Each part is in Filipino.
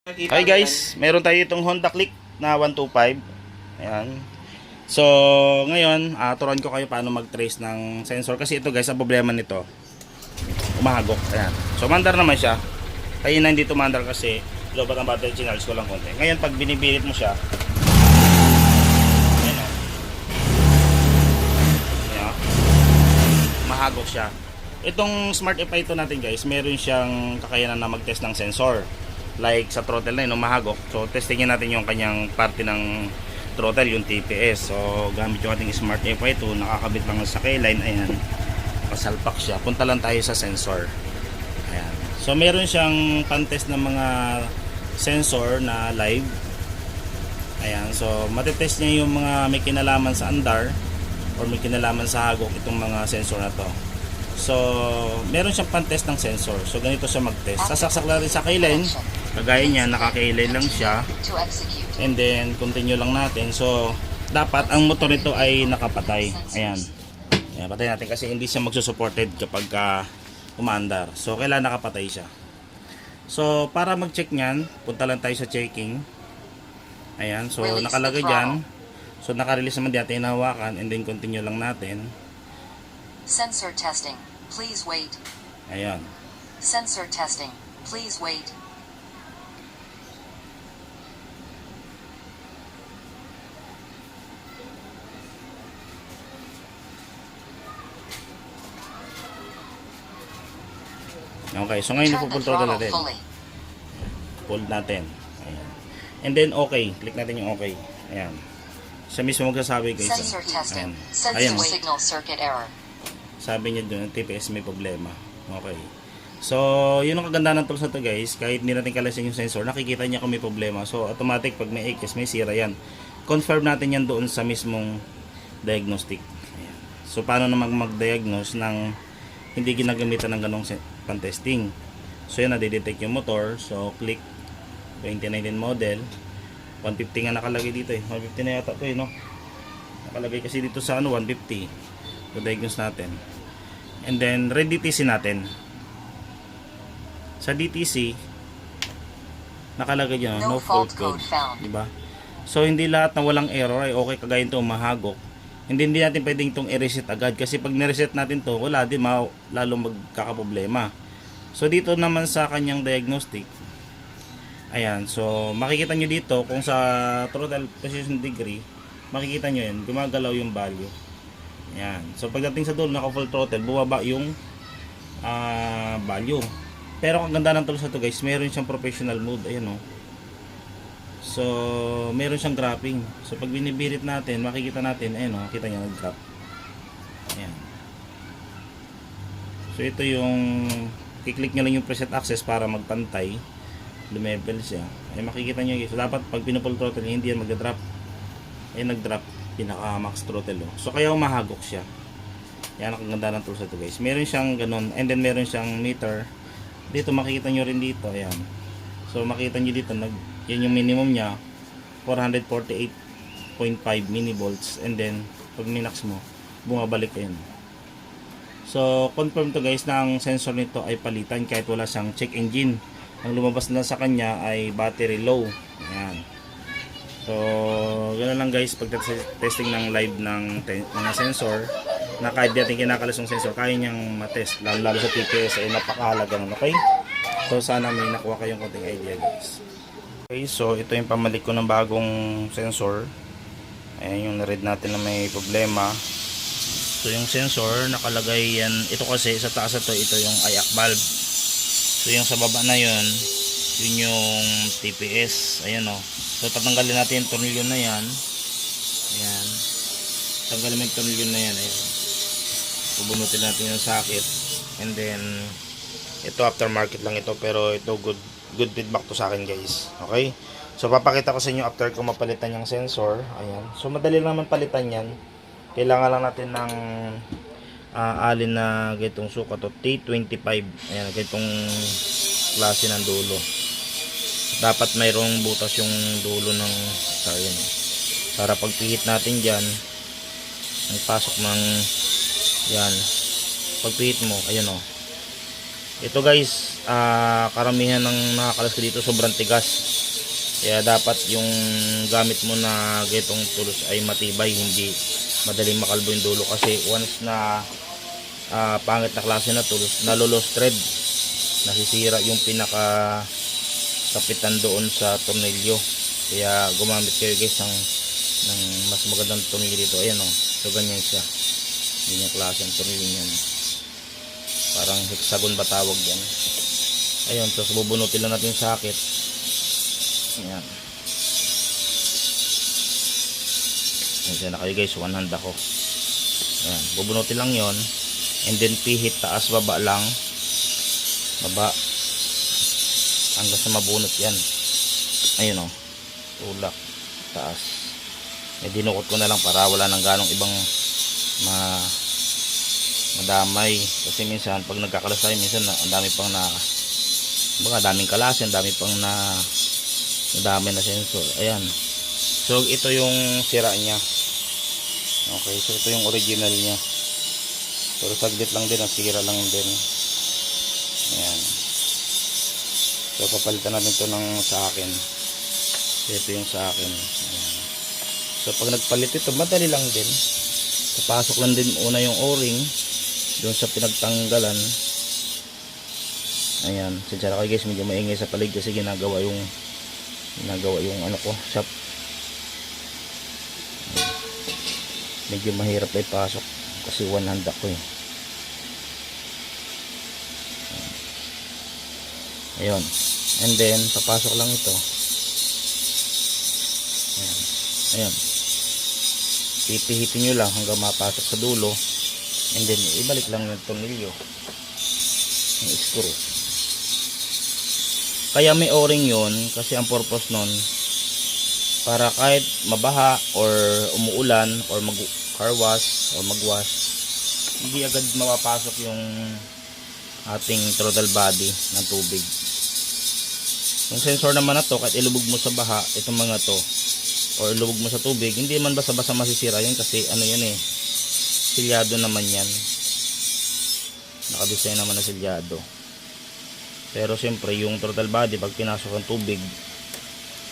Hi guys, meron tayo itong Honda Click na 125. Ayan. So, ngayon, turuan ko kayo paano mag-trace ng sensor. Kasi ito guys, ang problema nito, umahagok. Ayan. So, mandar naman siya. Kaya na hindi tumandar kasi lobat ang battery, chinarge ko lang konti. Ngayon, pag binibirit mo siya, ayan o. Ayan. Mahagok siya. Itong Smart FI ito natin guys, meron siyang kakayanan na mag-test ng sensor. Like sa throttle na yun, mahagok. So testingin natin yung kanyang parte ng throttle, yung TPS. So gamit yung ating Smart FI ito, nakakabit lang sa K-line. Ayan, pasalpak siya. Punta lang tayo sa sensor. Ayan. So meron siyang pan-test ng mga sensor na live. Ayan, so matitest niya yung mga may kinalaman sa andar or may kinalaman sa hagok itong mga sensor na to. So meron siyang pan-test ng sensor. So ganito siya mag-test. Sasaksak lang rin sa K-line. Kagaya niya, naka-K-line lang siya. And then continue lang natin. So dapat ang motor nito ay nakapatay. Ayan. Ayan, patay natin kasi hindi siya magsusupported kapag umandar. So kailangan nakapatay siya. So para mag-check niyan, punta lang tayo sa checking. Ayan, so nakalagay dyan. So naka-release naman dyan, hinahawakan and then continue lang natin. Sensor testing. Please wait. Ayan. Sensor testing. Please wait. Okay, so ngayon Turn the ipupunta throttle natin. fully. Hold natin. Ayan. And then okay, click natin yung okay. Ayan. Siya mismo magsasabi guys. Sensor testing. Ayan. Sensor signal circuit error. Sabi niya doon, TPS may problema. Okay. So, yun ang kagandahan ng tools na to guys. Kahit hindi natin kalasin yung sensor, nakikita niya kung may problema. So, automatic pag may HS, may sira yan. Confirm natin yan doon sa mismong diagnostic. Ayan. So, paano naman mag-diagnose ng hindi ginagamitan ng ganong pan-testing. So, yan, nadidetect yung motor. So, click 2019 model. 150 nga nakalagay dito eh. 150 na yata ito eh, no? Nakalagay kasi dito sa 150. So, diagnose natin. And then, read DTC natin. Sa DTC, nakalagay dyan, no fault code. Diba? So, hindi lahat na walang error ay okay kagaya ito, mahagok. Hindi natin pwedeng itong i-reset agad. Kasi pag ni-reset natin to wala din, lalo magkakaproblema. So, dito naman sa kanyang diagnostic, ayan, so, makikita nyo dito, kung sa throttle position degree, makikita nyo yan, gumagalaw yung value. Ayan. So pagdating sa dulo, naka full throttle, bumaba yung value. Pero ang ganda ng tools na to guys, meron siyang professional mode. Ayan o. So meron siyang graphing. So pag binibirit natin, makikita natin, ayan o, kita niya nag-graph. Ayan. So ito yung i-click nyo lang yung preset access para magpantay. Lumevel siya. Ay makikita nyo guys. So dapat pag pinupull throttle, hindi yan mag-drop. Ayan, nag-drop. Pinaka max throttle so kaya umahagok siya. Yan ang ganda ng tools ito guys. Meron siyang ganun and then meron siyang meter dito, makikita nyo rin dito. Ayan, so makita nyo dito yan yung minimum nya 448.5 millivolts and then pag minax mo bumabalik yan. So confirm to guys na ang sensor nito ay palitan kahit wala siyang check engine. Ang lumabas na sa kanya ay battery low. Ayan. So, ganoon lang guys, pag testing ng live ng mga sensor, na kahit di natin kinakalas yung sensor, kaya niyang matest, lalo sa TPS ay napakahalaga nun, okay? So, sana may nakuha kayong konting idea guys. Okay, so ito yung pamalik ko ng bagong sensor. Ayan yung na-read natin na may problema. So, yung sensor, nakalagay yan, ito kasi sa taas ito yung IAC valve. So, yung sa baba na yun yung TPS. Ayan o. So tatanggalin natin yung tornilyo na yan. Ayan. Tanggalin mo yung tornilyo na yan. Ayan. Bubunutin natin yung socket. And then ito aftermarket lang ito, pero ito good feedback to sa akin guys. Okay. So papakita ko sa inyo after ko mapalitan yung sensor. Ayan. So madali lang naman palitan yan. Kailangan lang natin ng alin na ganitong sukat o T25. Ayan, ganitong klase ng dulo. Dapat mayroong butas yung dulo ng star yan. Para pagpihit natin dyan, ang pasok ng yan, pagpihit mo, ayan o, Ito guys, karamihan ng nakakalas ko dito sobrang tigas. Kaya dapat yung gamit mo na getong tools ay matibay, hindi madaling makalbo yung dulo. Kasi once na pangit na klase na tools, nalulos thread, nasisira yung pinaka kapitan doon sa tornilyo. Kaya gumamit kayo guys ng mas magandang tornilyo dito. Ayan o, so ganyan siya. Ganyan klase ang tornilyo niyan. Parang hexagon ba tawag yan. Ayun, so bubunutin lang natin yung socket. Ayan. Ayan na kayo guys, one hand ako. Ayan, bubunutin lang yon. And then pihit, taas, baba lang. Baba. Hanggang sa mabunot yan. Ayun o. Tulak. Taas. Dinukot ko na lang para wala nang ganong ibang madamay. Kasi minsan, pag nagkakalas tayo, minsan ang dami pang daming kalas, ang dami pang nadamay na sensor. Ayan. So, ito yung sira niya. Okay, so ito yung original niya. Pero saglit lang din, ang sira lang din. Ayan. So, papalitan natin ito ng sa akin. Ito yung sa akin. Ayan. So, pag nagpalit ito, madali lang din. Papasok lang din una yung o-ring doon sa pinagtanggalan. Ayan. Sinsara kayo guys, medyo maingay sa palig kasi ginagawa yung ano ko, shop. Medyo mahirap ay pasok kasi one hand ako eh. Ayun. And then papasok lang ito. Ayan. Ayan. Pipihitin nyo lang hanggang mapasok sa dulo. And then ibalik lang yung tornilyo, yung screw. Kaya may o-ring yun kasi ang purpose nun para kahit mabaha or umuulan or mag-car wash or mag-wash, hindi agad mapapasok yung ating throttle body ng tubig. Yung sensor naman na to, kahit ilubog mo sa baha itong mga to or ilubog mo sa tubig, hindi man basta-basta masisira yun kasi ano yan eh, silyado naman yan, nakadesign naman na silyado. Pero siyempre yung throttle body pag pinasok ang tubig,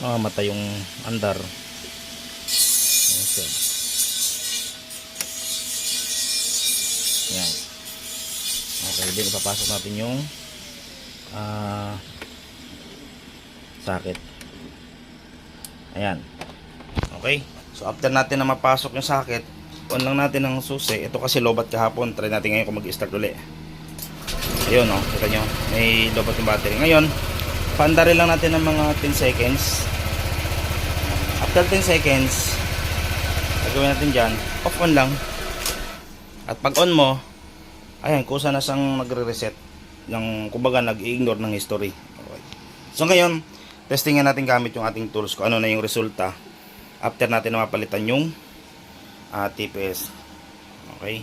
mamamatay yung andar. Okay. Yan. Okay, din ipapasok natin yung socket. Ayan. Okay. So after natin na mapasok yung socket, on lang natin ng susi. Ito kasi lobat kahapon. Try natin ngayon kung mag-start ulit. Ayun o. Kita nyo. May lobat yung battery. Ngayon, paandarin lang natin ng mga 10 seconds. After 10 seconds, gagawin natin dyan, off on lang. At pag on mo, ayan, kusa na siyang nagre-reset. Yung, kumbaga, nag-ignore ng history. Okay. So ngayon, testingan natin gamit yung ating tools kung ano na yung resulta after natin na mapalitan yung TPS. Okay.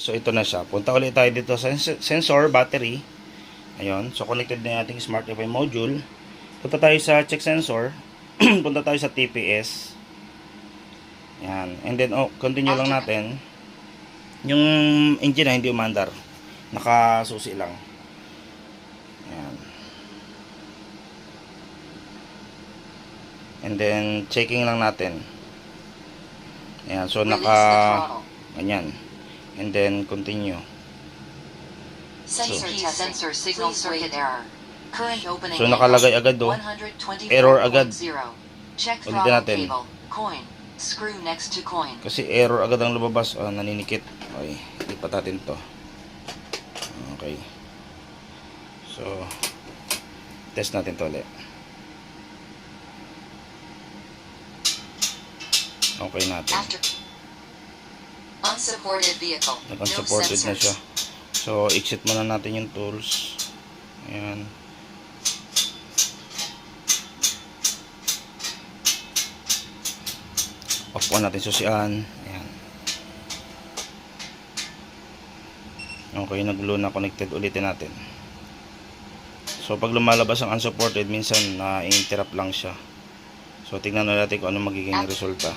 So ito na siya. Punta ulit tayo dito sa sensor, battery. Ayun. So connected na yung ating smart EFI module. Punta tayo sa check sensor. Punta tayo sa TPS. Yan. And then continue lang natin. Yung engine na hindi umandar. Nakasusi lang. Yan. And then checking lang natin. Ayan, so ganyan. And then continue. Sensor signal circuit error. Current opening. So nakalagay agad do. Error agad. Check Ulitin throttle natin. cable. Coin. Screw next to coin. Kasi error agad ang lumabas. Naninikit. Okay, lipat natin to. Okay. So test natin to ulit. Okay natin. After unsupported vehicle. Nag-unsupported na siya. So exit muna natin yung tools. Ayan. Off on natin susian. Ayan. Okay, nag-low na connected. Ulitin natin. So pag lumalabas ang unsupported, minsan na-interrupt lang siya. So tingnan natin kung ano magiging resulta.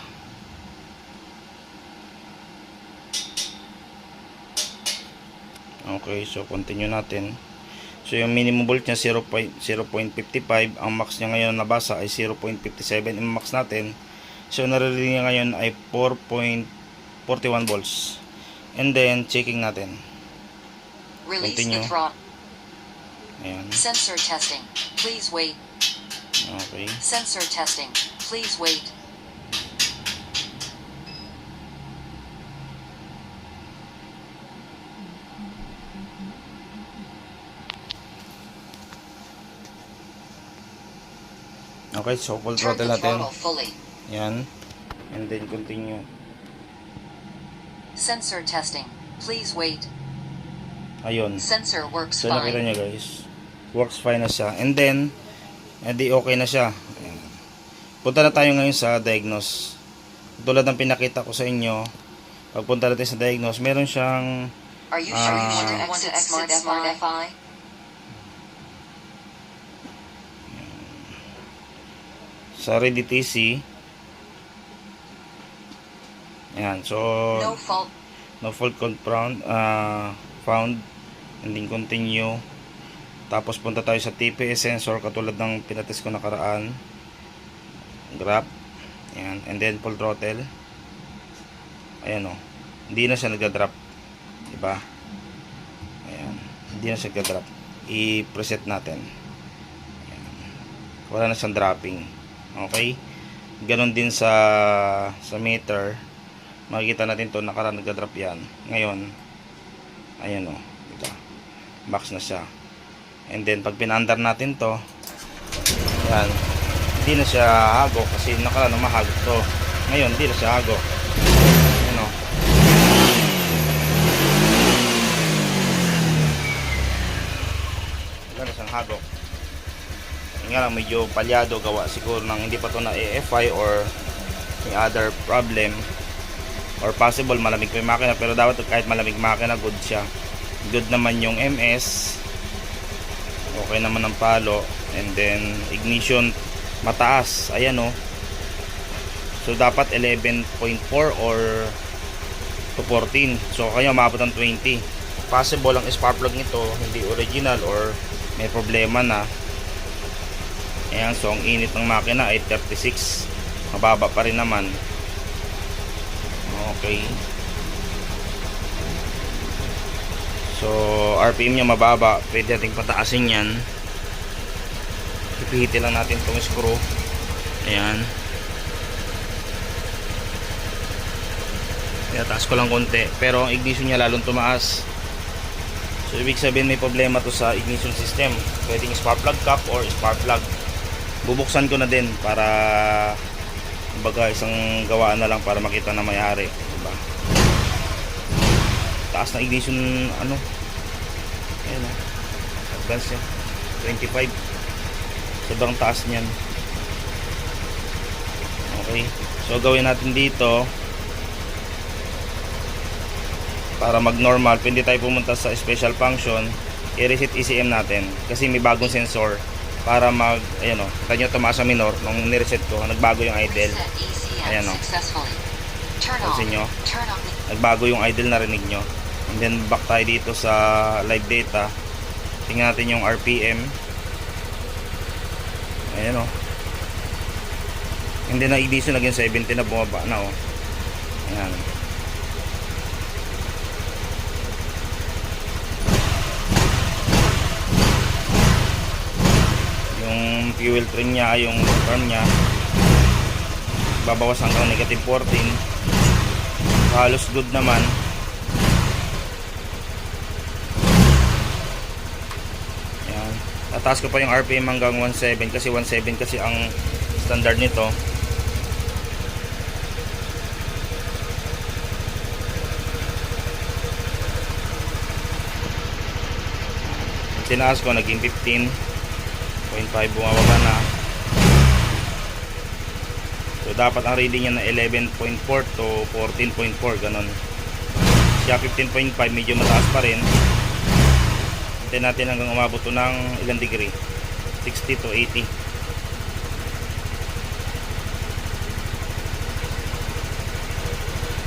Okay, so continue natin. So yung minimum volt niya 0.55, ang max niya ngayon na nabasa ay 0.57 yung max natin. So nare-reading niya ngayon ay 4.41 volts. And then checking natin. Release Continue. the throttle. Ayan. Sensor testing. Please wait. Okay. Sensor testing. Please wait. Okay, so full Turn throttle the natin. throttle fully. Yan. And then continue. Sensor testing. Please wait. Ayun. Sensor works So nakita fine. nyo guys, works fine na siya. And then, edi okay na siya. Ayan. Punta na tayo ngayon sa diagnose. Tulad ng pinakita ko sa inyo, pagpunta natin sa diagnose, meron siyang Are you sure you want to exit Smart FI? sa Ready TC. Ayan, so No fault. no fault found, and then continue. Tapos punta tayo sa TPS sensor katulad ng pinatest ko nakaraan. Grab. Ayan, and then full throttle. Ayan o. Hindi na siya nagda-drop. Diba? Ayan. Hindi na siya nagda-drop. I-preset natin. Ayan. Wala na siyang dropping. Okay? Ganon din sa meter. Makikita natin to nakaraan nagda-drop yan. Ngayon, ayan o. Diba? Max na siya. And then pag pinandar natin to, yan, hindi na siya hago kasi nakaraan mahagok to. Ngayon hindi na siya hago. Ayan o. Wala na siyang hago. Nga lang medyo palyado, gawa siguro ng hindi pa to na AFI or may other problem, or possible malamig pa yung makina, pero dapat kahit malamig makina good siya. Good naman yung MS, okay naman ang palo, and then ignition mataas, ayan o. So dapat 11.4 or to 14, so kaya umabot ng 20. Possible ang spark plug nito hindi original or may problema na. Ayan, so ang init ng makina ay 36, mababa pa rin naman. Okay, so RPM nya mababa, pwede nating pataasin yan. Ipihitin lang natin itong screw. Ayan, taas ko lang konti, pero ang ignition nya lalong tumaas. So ibig sabihin may problema to sa ignition system. Pwedeng spark plug cap or spark plug. Bubuksan ko na din para kumbaga isang gawaan na lang para makita na may-ari, diba? Taas na ignition ano. Ayan o. Advance yan. 25. Sobrang taas niyan. Okay. So gawin natin dito para mag normal, pwede tayo pumunta sa special function, i-reset ECM natin kasi may bagong sensor para mag, ayan o, kita nyo tumaas sa minor nung nireset ko, nagbago yung idle. Reset ECM Ayan o, successfully. Turn on. pansin nyo, Turn on. nagbago yung idle, narinig nyo. And then back tayo dito sa live data, tingnan natin yung RPM. Ayan o, and then na ignition naging 70 na, bumaba na o. Ayan. Yung fuel train nya, yung turn nya babawas hanggang negative 14. Halos good naman. Yan. Tataas ko pa yung RPM hanggang 17 kasi 17 kasi ang standard nito. Tinaas ko naging 15.5, bumababa na. So dapat ang reading niya na 11.4 to 14.4, ganun. Siya 15.5, medyo mataas pa rin. Hintayin natin hanggang umabot to ng ilang degree, 60 to 80.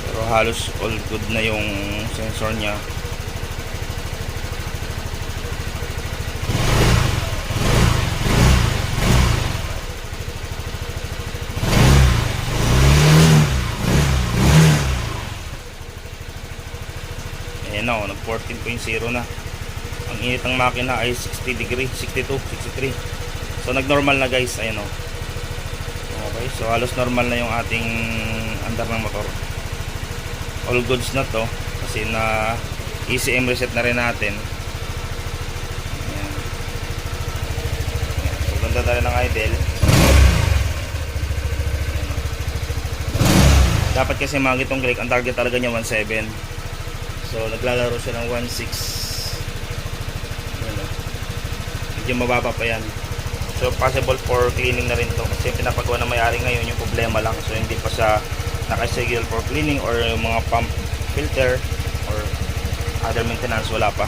Pero halos all good na yung sensor niya. Ayan na, nag 14.0 na. Ang init ng makina ay 60 degree, 62, 63. So nag-normal na guys, ayan o. Okay, so halos normal na yung ating andar ng motor. All goods na to kasi na ECM reset na rin natin. Ayan. Ayan. So ganda na rin ng idle. Dapat kasi mga gitong brake, ang target talaga niya 1.7. So naglalaro siya ng 1.6. Ayan o. Medyo mababa pa yan. So possible for cleaning na rin to kasi pinapagawa na may-ari ngayon, yung problema lang. So hindi pa siya nakaschedule for cleaning or yung mga pump filter or other maintenance, wala pa.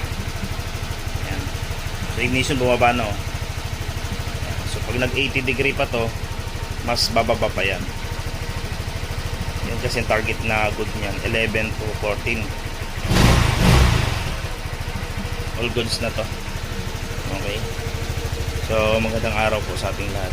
Ayan. So ignition bumaba na. Ayan. So pag nag 80 degree pa to, mas bababa pa yan. Yan kasi yung target na good niyan, 11 to 14. All goods na to. Okay. So magandang araw po sa ating lahat.